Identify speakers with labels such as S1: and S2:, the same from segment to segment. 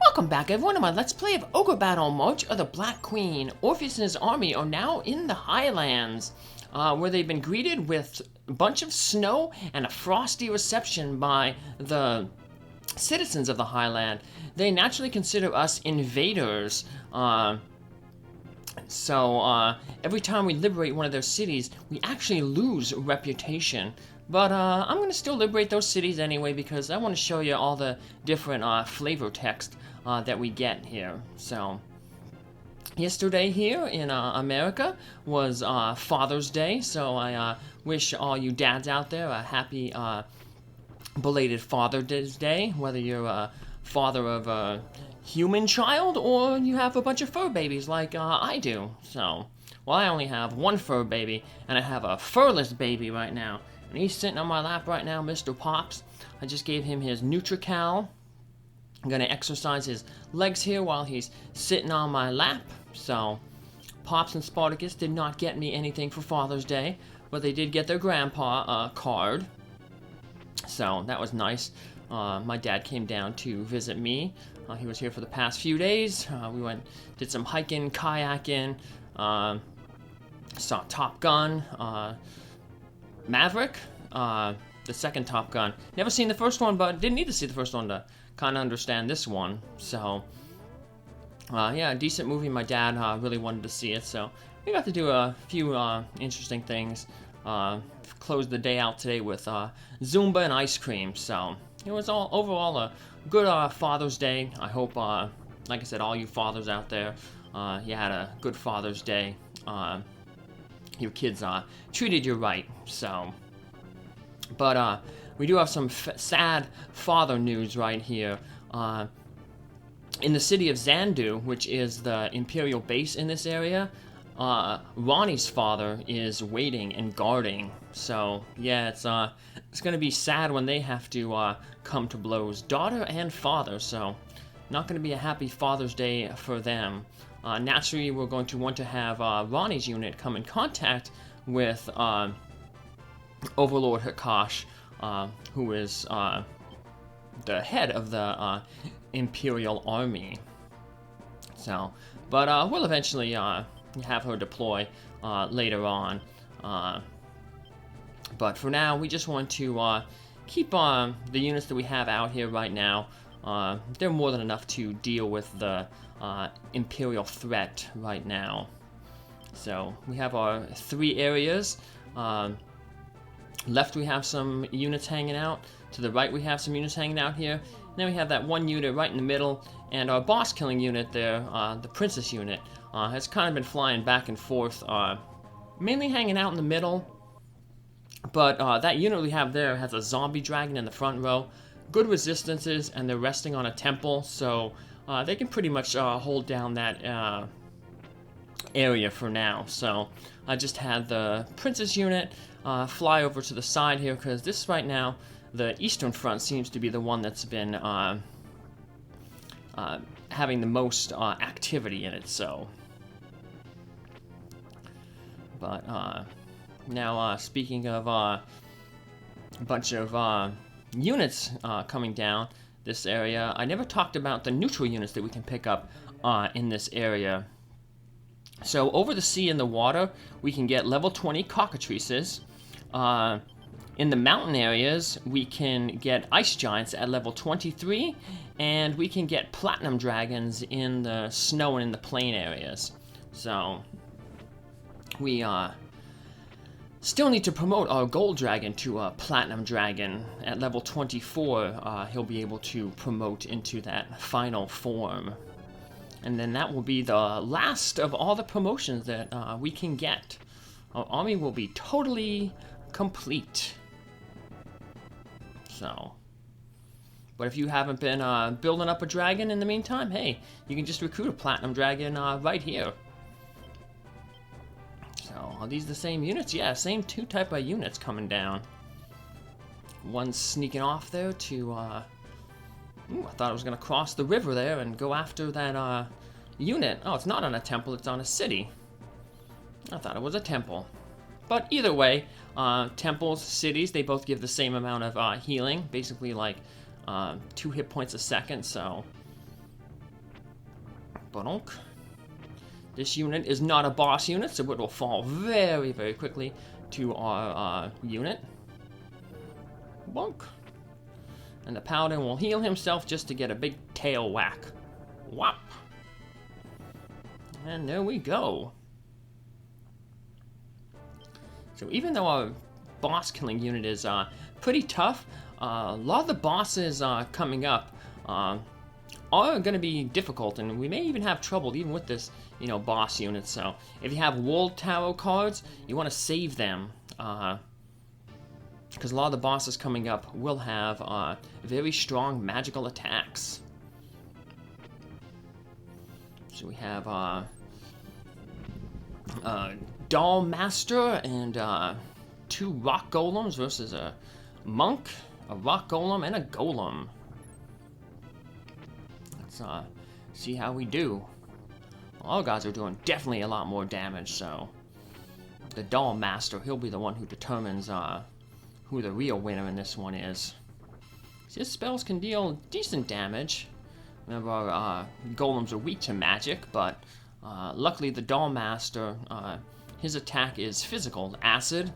S1: Welcome back everyone to my Let's Play of Ogre Battle, March of the Black Queen. Orpheus and his army are now in the Highlands, where they've been greeted with a bunch of snow and a frosty reception by the citizens of the Highland. They naturally consider us invaders, so every time we liberate one of their cities, we actually lose reputation. But I'm going to still liberate those cities anyway because I want to show you all the different flavor text that we get here. So, yesterday here in America was Father's Day, so I wish all you dads out there a happy belated Father's Day, whether you're a father of a human child or you have a bunch of fur babies like I do. So, well, I only have one fur baby, and I have a furless baby right now. And he's sitting on my lap right now, Mr. Pops. I just gave him his Nutrical. I'm going to exercise his legs here while he's sitting on my lap. So, Pops and Spartacus did not get me anything for Father's Day, but they did get their grandpa card. So, that was nice. My dad came down to visit me. He was here for the past few days. We did some hiking, kayaking, saw Top Gun, Maverick, the second Top Gun. Never seen the first one, but didn't need to see the first one to kind of understand this one. So, yeah, a decent movie. My dad really wanted to see it, so we got to do a few interesting things. Closed the day out today with Zumba and ice cream, so it was all overall a good Father's Day. I hope, like I said, all you fathers out there, you had a good Father's Day. Your kids treated you right, so. But we do have some sad father news right here. In the city of Zandu, which is the Imperial base in this area, Ronnie's father is waiting and guarding. So yeah, it's gonna be sad when they have to come to blows, daughter and father. So not gonna be a happy Father's Day for them. Naturally, we're going to want to have Ronnie's unit come in contact with Overlord Hakash, who is the head of the Imperial Army. So, but we'll eventually have her deploy later on. But for now, we just want to keep the units that we have out here right now. They're more than enough to deal with the Imperial threat right now. So we have our three areas. Left we have some units hanging out. To the right we have some units hanging out here. And then we have that one unit right in the middle. And our boss killing unit there, the princess unit, has kind of been flying back and forth, mainly hanging out in the middle. But that unit we have there has a zombie dragon in the front row. Good resistances, and they're resting on a temple, so they can pretty much hold down that area for now. So I just had the princess unit fly over to the side here, because this right now, the eastern front seems to be the one that's been having the most activity in it. So, but now speaking of a bunch of units coming down this area, I never talked about the neutral units that we can pick up in this area. So over the sea and the water, we can get level 20 cockatrices. In the mountain areas, we can get ice giants at level 23, and we can get platinum dragons in the snow and in the plain areas. So we still need to promote our gold dragon to a platinum dragon. At level 24, he'll be able to promote into that final form. And then that will be the last of all the promotions that we can get. Our army will be totally complete. So, but if you haven't been building up a dragon in the meantime, hey, you can just recruit a platinum dragon right here. So, are these the same units? Yeah, same two type of units coming down. One's sneaking off there to, I thought I was going to cross the river there and go after that unit. Oh, it's not on a temple, it's on a city. I thought it was a temple. But either way, temples, cities, they both give the same amount of healing, basically like 2 hit points a second, so Bonk. This unit is not a boss unit, so it will fall very, very quickly to our unit. Bonk. And the paladin will heal himself just to get a big tail whack. Whop. And there we go. So even though our boss killing unit is pretty tough, a lot of the bosses coming up are going to be difficult, and we may even have trouble even with this, boss unit. So if you have World Tarot cards, you want to save them, because a lot of the bosses coming up will have very strong magical attacks. So we have Doll Master and 2 rock golems versus a monk, a rock golem, and a golem. Let's see how we do. All guys are doing definitely a lot more damage, so the Doll Master, he'll be the one who determines who the real winner in this one is. His spells can deal decent damage. Remember, our golems are weak to magic, but luckily the Doll Master, his attack is physical, acid,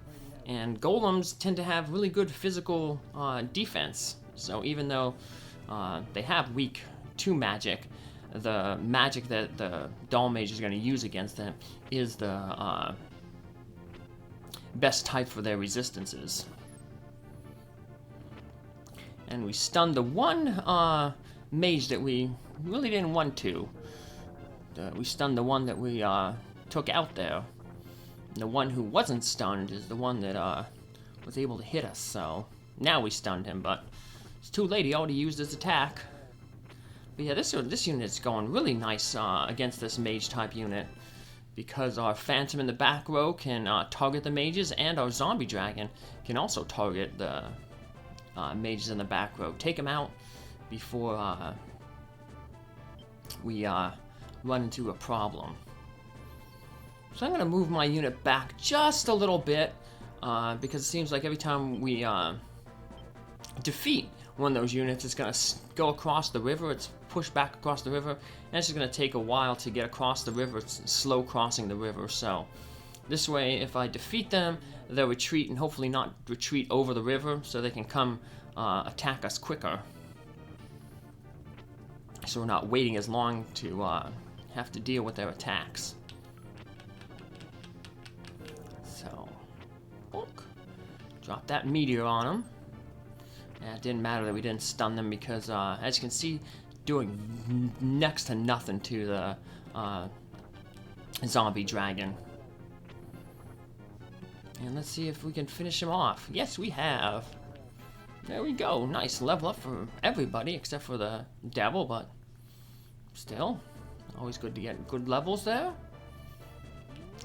S1: and golems tend to have really good physical defense. So even though they have weak to magic, the magic that the Doll Mage is going to use against them is the best type for their resistances. And we stunned the one mage that we really didn't want to. We stunned the one that we took out there. And the one who wasn't stunned is the one that was able to hit us, so now we stunned him, but it's too late, he already used his attack. But yeah, this unit is going really nice against this mage type unit, because our Phantom in the back row can target the mages, and our Zombie Dragon can also target the mages in the back row. Take them out before we run into a problem. So I'm going to move my unit back just a little bit, because it seems like every time we defeat one of those units, it's going to go across the river. It's pushed back across the river, and it's just going to take a while to get across the river. It's slow crossing the river, so this way, if I defeat them, they'll retreat, and hopefully not retreat over the river, so they can come attack us quicker. So we're not waiting as long to have to deal with their attacks. So, look, drop that meteor on them. And it didn't matter that we didn't stun them, because as you can see, doing next to nothing to the Zombie Dragon. And let's see if we can finish him off. Yes, we have. There we go. Nice level up for everybody except for the devil, but still, always good to get good levels there.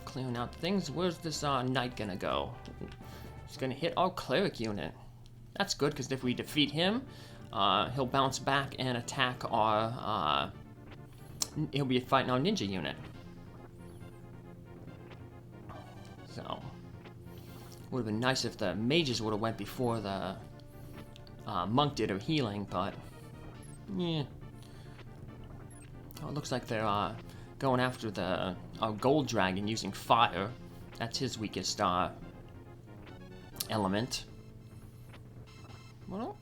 S1: Clearing out things. Where's this knight gonna go? He's gonna hit our cleric unit. That's good, because if we defeat him, he'll bounce back and attack our, he'll be fighting our ninja unit. So, would have been nice if the mages would have went before the monk did her healing, but, yeah. Oh, it looks like they're going after the gold dragon using fire. That's his weakest element. Well,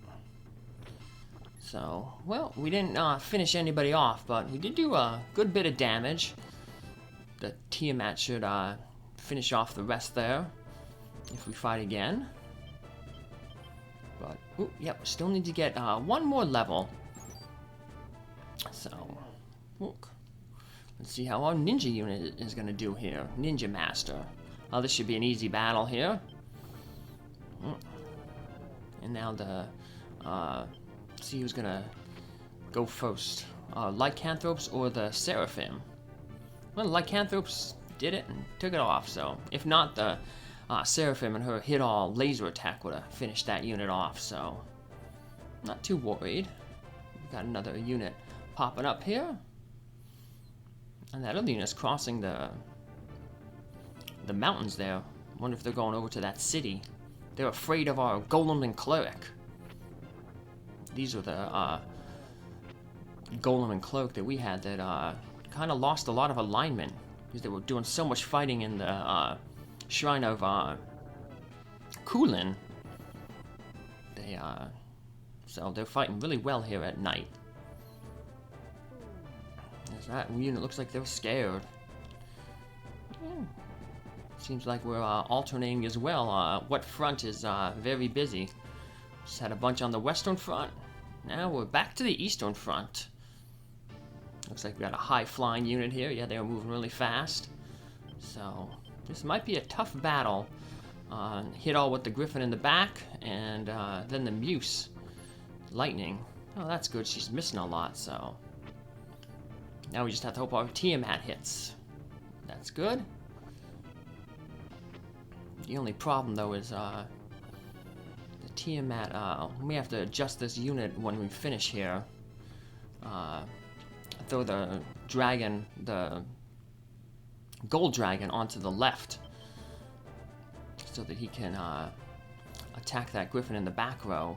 S1: so, well, we didn't finish anybody off, but we did do a good bit of damage. The Tiamat should finish off the rest there if we fight again. But, ooh, yep, we still need to get one more level. So, look. Let's see how our ninja unit is going to do here. Ninja Master. Oh, this should be an easy battle here. And now the, see who's gonna go first. Lycanthropes or the Seraphim? Well, the Lycanthropes did it and took it off, so if not, the Seraphim and her hit-all laser attack would have finished that unit off, so not too worried. We've got another unit popping up here. And that other unit's crossing the mountains there. Wonder if they're going over to that city. They're afraid of our golem and cleric. These are the golem and cleric that we had that kind of lost a lot of alignment because they were doing so much fighting in the Shrine of Kulin. So they're fighting really well here at night. As that unit looks like they're scared. Seems like we're alternating as well. What front is very busy? Just had a bunch on the western front. Now we're back to the eastern front. Looks like we got a high-flying unit here. Yeah, they were moving really fast. So this might be a tough battle. Hit all with the Griffin in the back, and then the Muse. Lightning. Oh, that's good. She's missing a lot, so... Now we just have to hope our Tiamat hits. That's good. The only problem, though, is the Tiamat. We have to adjust this unit when we finish here. Throw the dragon, the gold dragon, onto the left, so that he can attack that Griffin in the back row.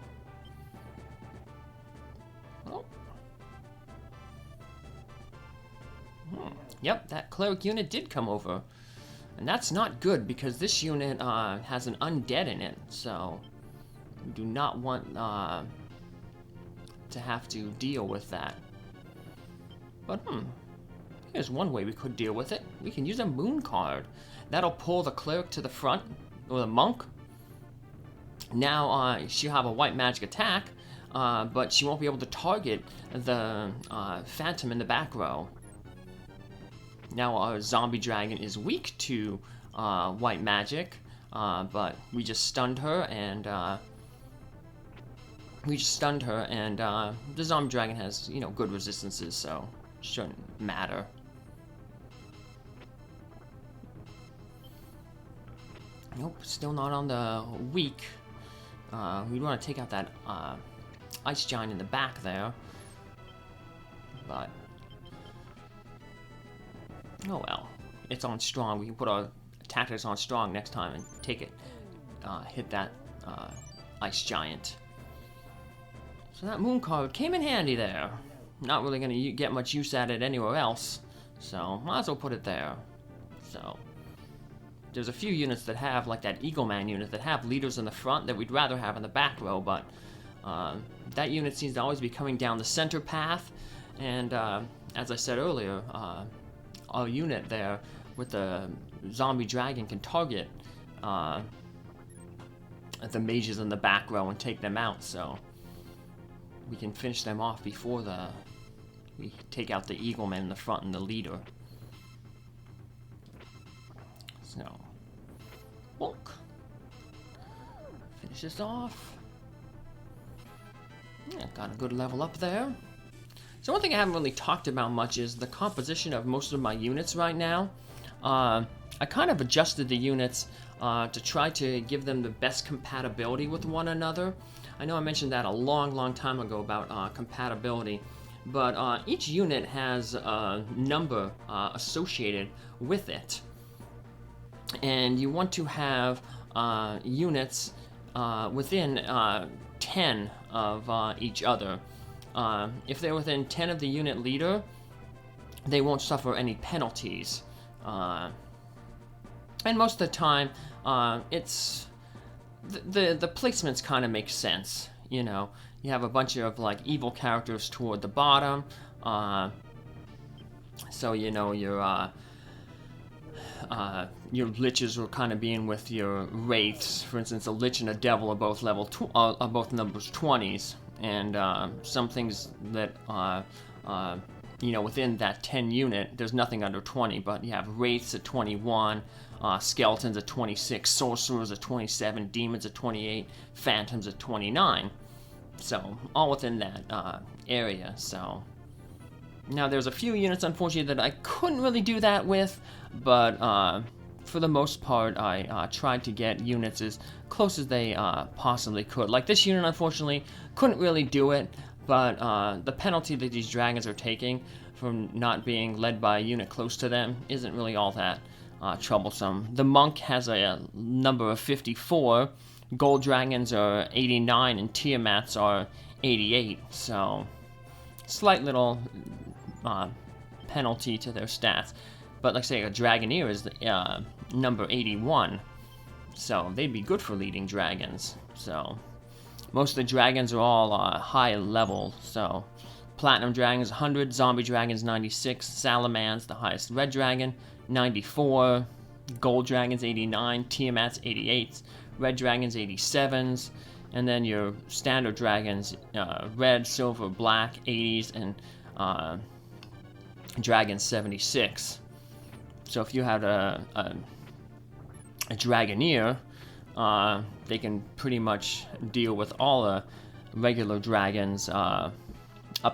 S1: Oh. Yep, that cleric unit did come over. And that's not good, because this unit has an undead in it, so we do not want to have to deal with that. But, here's one way we could deal with it. We can use a moon card. That'll pull the cleric to the front, or the monk. Now, she'll have a white magic attack, but she won't be able to target the phantom in the back row. Now our zombie dragon is weak to white magic, but we just stunned her, and the zombie dragon has, you know, good resistances, so shouldn't matter. Nope, still not on the weak. We want to take out that ice giant in the back there, but oh well, it's on strong. We can put our tactics on strong next time and take it, hit that ice giant. So that moon card came in handy there. Not really going to get much use at it anywhere else, so might as well put it there. So there's a few units that have, like that Eagleman unit, that have leaders in the front that we'd rather have in the back row, but that unit seems to always be coming down the center path, and as I said earlier, our unit there with the zombie dragon can target the mages in the back row and take them out, so we can finish them off before we take out the Eagleman in the front and the leader. So, bonk. Finish this off. Yeah, got a good level up there. So one thing I haven't really talked about much is the composition of most of my units right now. I kind of adjusted the units to try to give them the best compatibility with one another. I know I mentioned that a long time ago about compatibility, but each unit has a number associated with it. And you want to have units within 10 of each other. If they're within 10 of the unit leader, they won't suffer any penalties. And most of the time, it's the placements kind of make sense. You know, you have a bunch of like evil characters toward the bottom, so you know your liches will kind of be in with your wraiths. For instance, a lich and a devil are both both numbers 20s, and some things that you know, within that 10 unit, there's nothing under 20, but you have wraiths at 21, skeletons at 26, sorcerers at 27, demons at 28, phantoms at 29. So all within that area. So now there's a few units, unfortunately, that I couldn't really do that with, but for the most part, I tried to get units as close as they possibly could. Like this unit, unfortunately, couldn't really do it, but the penalty that these dragons are taking from not being led by a unit close to them isn't really all that troublesome. The monk has a number of 54, gold dragons are 89, and Tiamats are 88, so slight little penalty to their stats. But like say a Dragoneer is number 81, so they'd be good for leading dragons. So most of the dragons are all high level. So Platinum Dragons 100, Zombie Dragons 96, Salamand's the highest red dragon 94, Gold Dragons 89, Tiamat's 88, Red Dragons 87s, and then your standard dragons red, silver, black 80s, and Dragon 76. So if you had a Dragoneer, they can pretty much deal with all the regular dragons up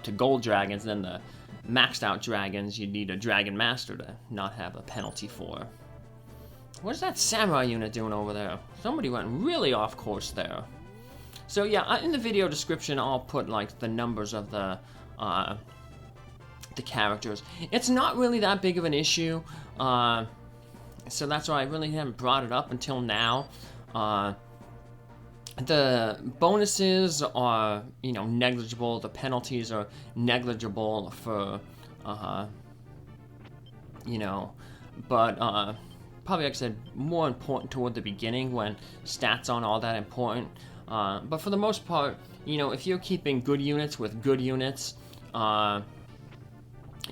S1: to gold dragons. Then the maxed out dragons, you need a Dragon Master to not have a penalty for. What is that samurai unit doing over there? Somebody went really off course there. So yeah, in the video description, I'll put like the numbers of the characters. It's not really that big of an issue, so that's why I really haven't brought it up until now. The bonuses are, negligible. The penalties are negligible for, but probably, like I said, more important toward the beginning when stats aren't all that important. But for the most part, if you're keeping good units with good units,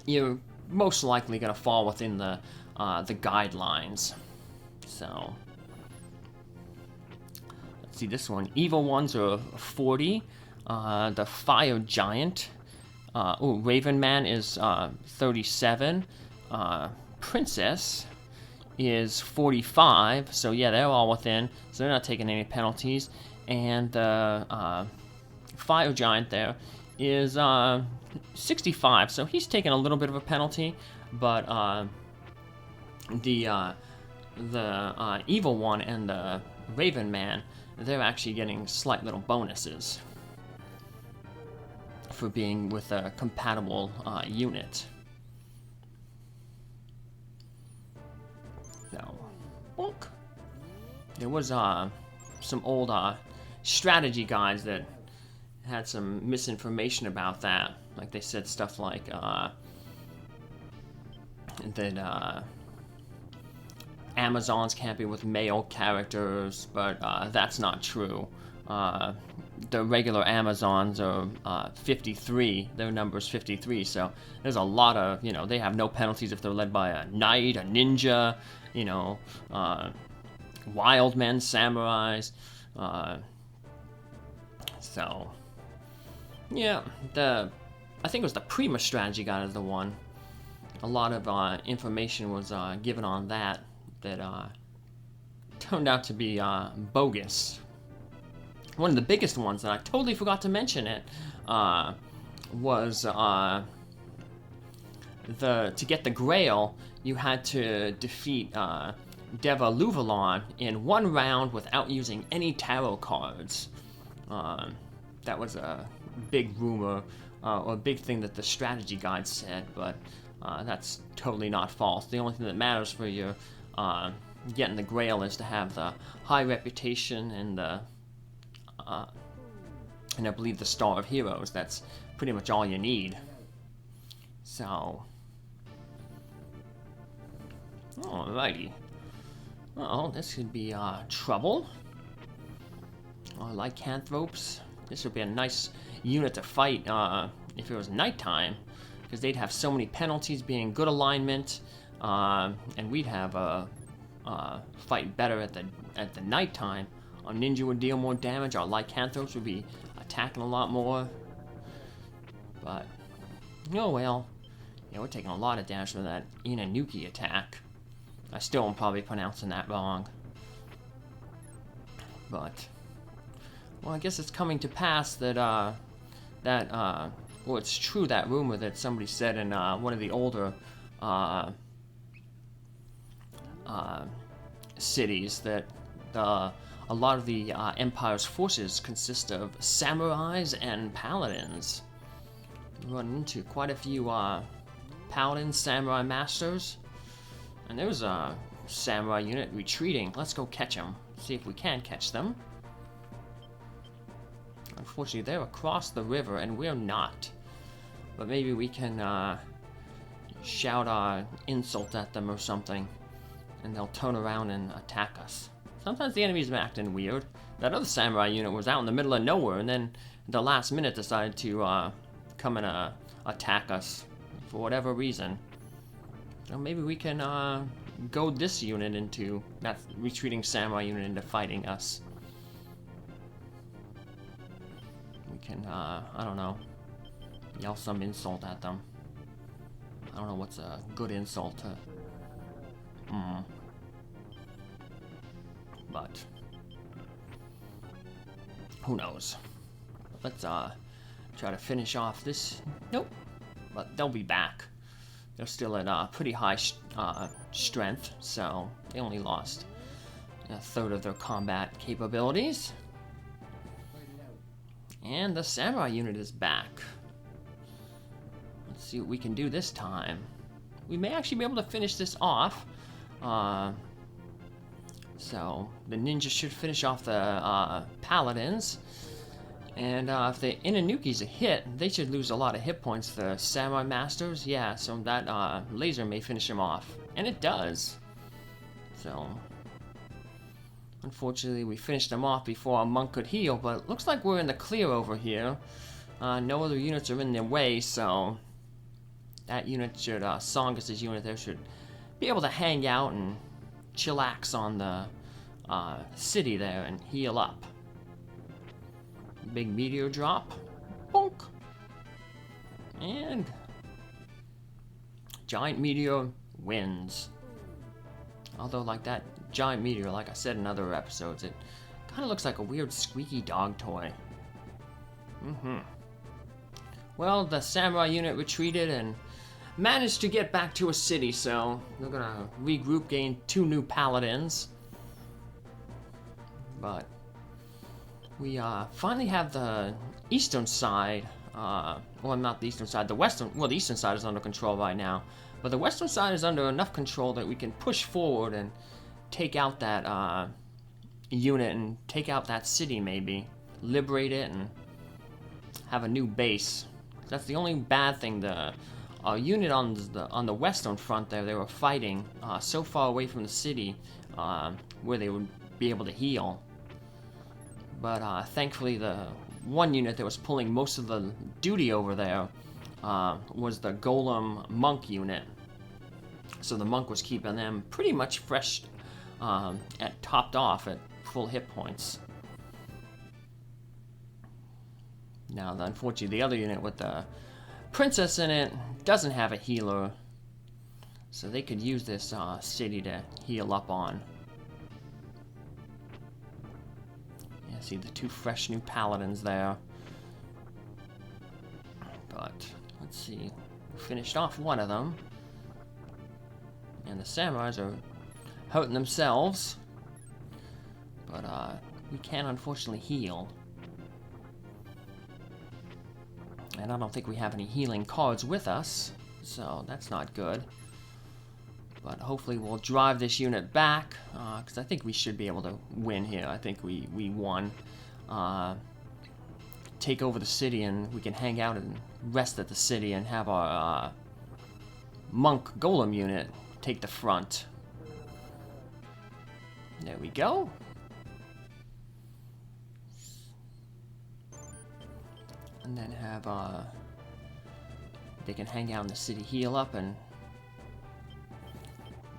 S1: you're most likely going to fall within the guidelines. So let's see this one. Evil ones are 40. The Fire Giant. Raven Man is 37. Princess is 45. So yeah, they're all within. So they're not taking any penalties. And the Fire Giant there is 65. So he's taking a little bit of a penalty, but the Evil One and the Raven Man, they're actually getting slight little bonuses for being with a compatible unit. So, bonk. There was some old strategy guides that had some misinformation about that. Like they said stuff like that Amazons can't be with male characters, but that's not true. The regular Amazons are 53. Their number is 53, so there's a lot of, they have no penalties if they're led by a knight, a ninja, wild men, samurais. So, yeah, I think it was the Prima strategy guide is the one. A lot of information was given on that turned out to be bogus. One of the biggest ones, and I totally forgot to mention it, was to get the Grail, you had to defeat Deva Luvalon in one round without using any tarot cards. That was a big rumor, or a big thing that the strategy guide said, but that's totally not false. The only thing that matters for your getting the Grail is to have the high reputation and I believe the Star of Heroes. That's pretty much all you need. So, alrighty. Well, this could be trouble. Lycanthropes. This would be a nice unit to fight if it was nighttime, because they'd have so many penalties being good alignment, and we'd have a fight better at the nighttime. Our ninja would deal more damage. Our lycanthropes would be attacking a lot more. But oh well. Yeah, we're taking a lot of damage from that Inanuki attack. I still am probably pronouncing that wrong. But well, I guess it's coming to pass that well, it's true, that rumor that somebody said in one of the older cities, that a lot of the Empire's forces consist of samurais and paladins. We run into quite a few paladin samurai masters, and there's a samurai unit retreating. Let's go catch them. See if we can catch them. Unfortunately, they're across the river, and we're not. But maybe we can shout our insult at them or something, and they'll turn around and attack us. Sometimes the enemies are acting weird. That other samurai unit was out in the middle of nowhere, and then at the last minute decided to come and attack us for whatever reason. So maybe we can goad this unit into, that retreating samurai unit into fighting us. We can, I don't know, yell some insult at them. I don't know what's a good insult to... But... who knows? Let's try to finish off this. Nope. But they'll be back. They're still at pretty high strength, so they only lost a third of their combat capabilities. And the samurai unit is back. Let's see what we can do this time. We may actually be able to finish this off. So the ninjas should finish off the paladins. And if the Inanuki's a hit, they should lose a lot of hit points. The Samurai Masters, yeah, so that laser may finish him off. And it does. So, unfortunately, we finished them off before our monk could heal, but it looks like we're in the clear over here. No other units are in their way, so that unit should, Songus' unit there should be able to hang out and chillax on the city there and heal up. Big meteor drop. Bonk. And giant meteor wins. Although, like that giant meteor, like I said in other episodes, it kind of looks like a weird squeaky dog toy. Well, the samurai unit retreated and managed to get back to a city, so we're gonna regroup, gain 2 new paladins. But we finally have the eastern side, well, not the eastern side, the western, well, the eastern side is under control right now, but the western side is under enough control that we can push forward and take out that unit and take out that city, maybe liberate it and have a new base. That's the only bad thing. The unit on the western front there, they were fighting so far away from the city where they would be able to heal. But thankfully, the one unit that was pulling most of the duty over there was the Golem Monk unit. So the Monk was keeping them pretty much fresh, topped off at full hit points. Now, unfortunately, the other unit with the Princess in it doesn't have a healer, so they could use this city to heal up on. See the 2 fresh new paladins there. But let's see, we finished off one of them, and the samurais are hurting themselves. But we can unfortunately heal, and I don't think we have any healing cards with us, so that's not good. But hopefully we'll drive this unit back, because I think we should be able to win here. I think we won. Take over the city, and we can hang out and rest at the city and have our monk golem unit take the front. There we go. And then have, they can hang out in the city, heal up, and...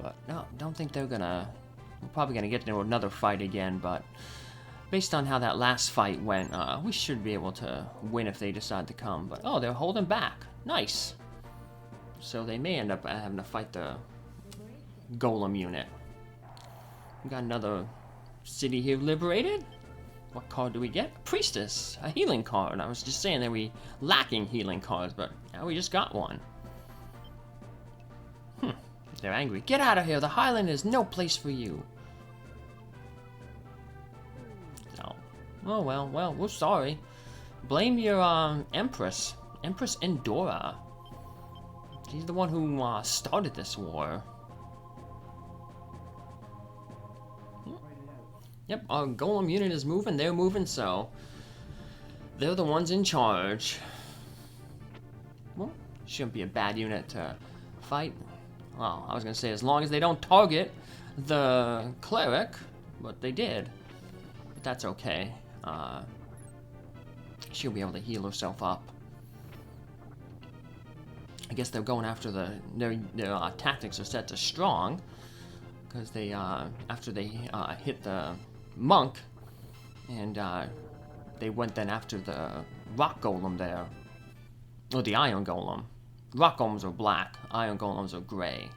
S1: But no, don't think they're gonna... We're probably gonna get into another fight again, but based on how that last fight went, we should be able to win if they decide to come. But oh, they're holding back. Nice. So they may end up having to fight the Golem unit. We got another city here liberated. What card do we get? A Priestess, a healing card. I was just saying that we lacking healing cards, but now we just got one. They're angry. Get out of here! The Highland is no place for you. So, oh well, we're sorry. Blame your Empress Endora. She's the one who started this war. Yep, our Golem unit is moving. They're moving, so they're the ones in charge. Well, shouldn't be a bad unit to fight. Well, I was gonna say as long as they don't target the cleric, but they did. But that's okay. She'll be able to heal herself up. I guess they're going after their tactics are set to strong, because they after they hit the monk, and they went then after the rock golem there, or the iron golem. Rock golems are black, iron golems are gray.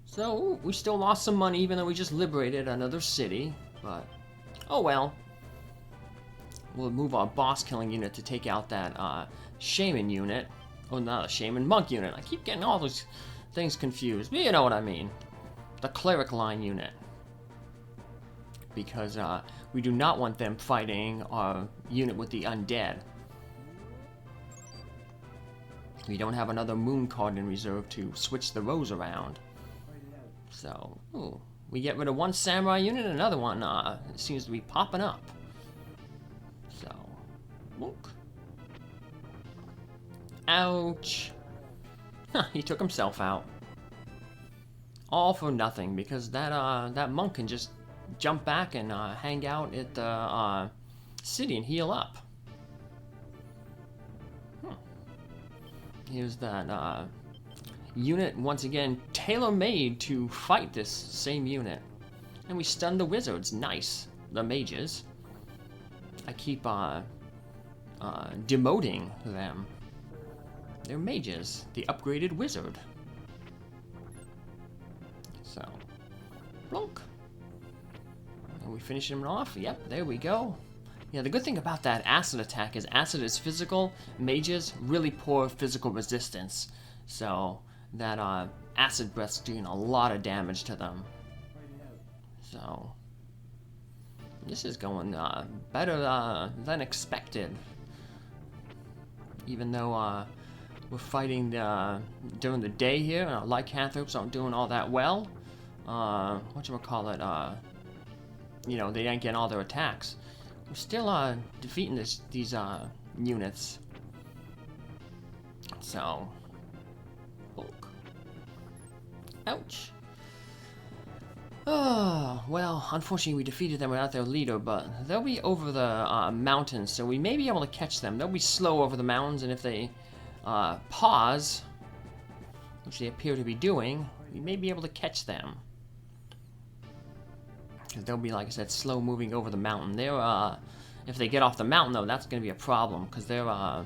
S1: So we still lost some money, even though we just liberated another city. But oh well. We'll move our boss killing unit to take out that shaman unit. Oh, not a shaman, monk unit. I keep getting all those things confused, but you know what I mean. The cleric line unit. Because we do not want them fighting our unit with the undead. We don't have another moon card in reserve to switch the rows around. So, ooh, we get rid of one samurai unit, another one seems to be popping up. So, look. Ouch. Huh, he took himself out. All for nothing, because that monk can just jump back and hang out at the city and heal up. Here's that unit, once again, tailor-made to fight this same unit. And we stun the wizards. Nice. The mages. I keep demoting them. They're mages. The upgraded wizard. So, blunk. And we finish him off. Yep, there we go. Yeah, the good thing about that acid attack is acid is physical. Mages, really poor physical resistance. So, that acid breath's doing a lot of damage to them. So, this is going better than expected. Even though we're fighting during the day here, and our lycanthropes aren't doing all that well. Whatchamacallit, you know, they ain't getting all their attacks. We're still defeating these units. So, look. Ouch. Oh, well, unfortunately we defeated them without their leader, but they'll be over the mountains, so we may be able to catch them. They'll be slow over the mountains, and if they pause, which they appear to be doing, we may be able to catch them. Because they'll be, like I said, slow moving over the mountain. They're, if they get off the mountain, though, that's going to be a problem, because they're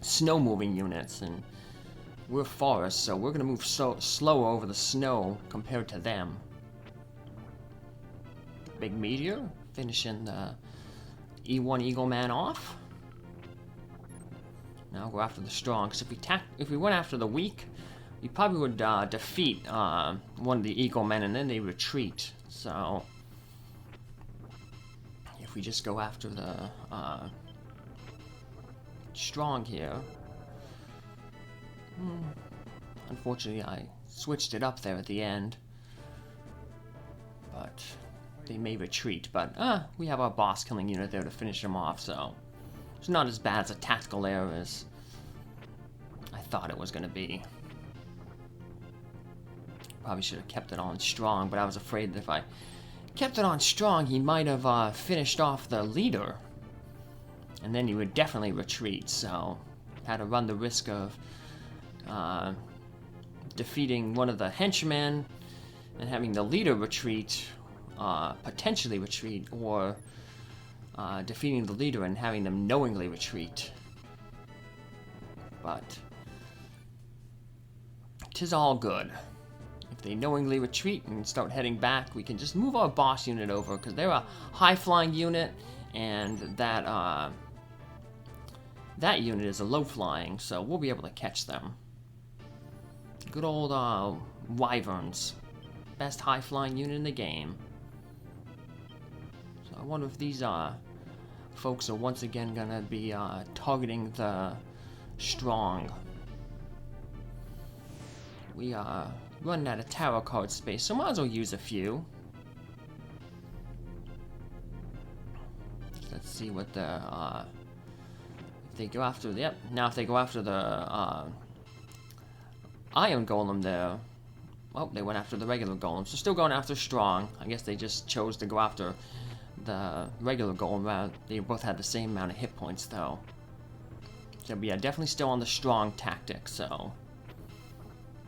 S1: snow moving units, and we're forest, so we're going to move slower over the snow compared to them. Big meteor, finishing the E1 Eagle Man off. Now go after the strong, because if we went after the weak, we probably would defeat one of the Eagle Men, and then they retreat. So if we just go after the strong here. Unfortunately, I switched it up there at the end. But they may retreat. But we have our boss killing unit there to finish them off, so it's not as bad as a tactical error as I thought it was going to be. Probably should have kept it on strong, but I was afraid that if I kept it on strong, he might have finished off the leader. And then he would definitely retreat, so had to run the risk of defeating one of the henchmen and having the leader retreat, potentially retreat, or defeating the leader and having them knowingly retreat. But 'tis all good. If they knowingly retreat and start heading back, we can just move our boss unit over, because they're a high-flying unit, and that that unit is a low-flying, so we'll be able to catch them. Good old wyverns. Best high-flying unit in the game. So I wonder if these folks are once again gonna be targeting the strong. We running out of tarot card space, so might as well use a few. Let's see what the if they go after the now if they go after the iron golem there. Well, they went after the regular golems. They're still going after strong. I guess they just chose to go after the regular golem. They both had the same amount of hit points, though. So, yeah, definitely still on the strong tactic, so...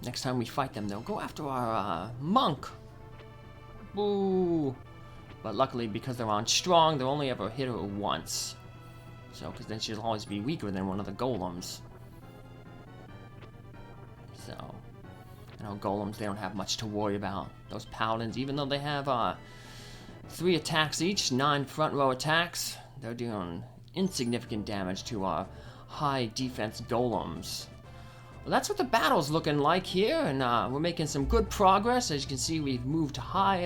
S1: Next time we fight them, they'll go after our monk. Boo! But luckily, because they're on strong, they'll only ever hit her once. So, because then she'll always be weaker than one of the golems. So, you know, golems, they don't have much to worry about. Those paladins, even though they have 3 attacks each, 9 front row attacks, they're doing insignificant damage to our high defense golems. Well, that's what the battle's looking like here, and we're making some good progress. As you can see, we've moved high,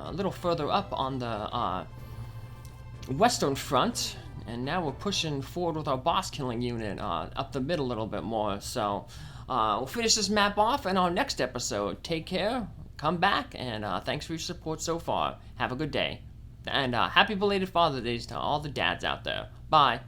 S1: a little further up on the western front, and now we're pushing forward with our boss killing unit up the middle a little bit more. So we'll finish this map off in our next episode. Take care, come back, and thanks for your support so far. Have a good day, and happy belated Father's Day to all the dads out there. Bye.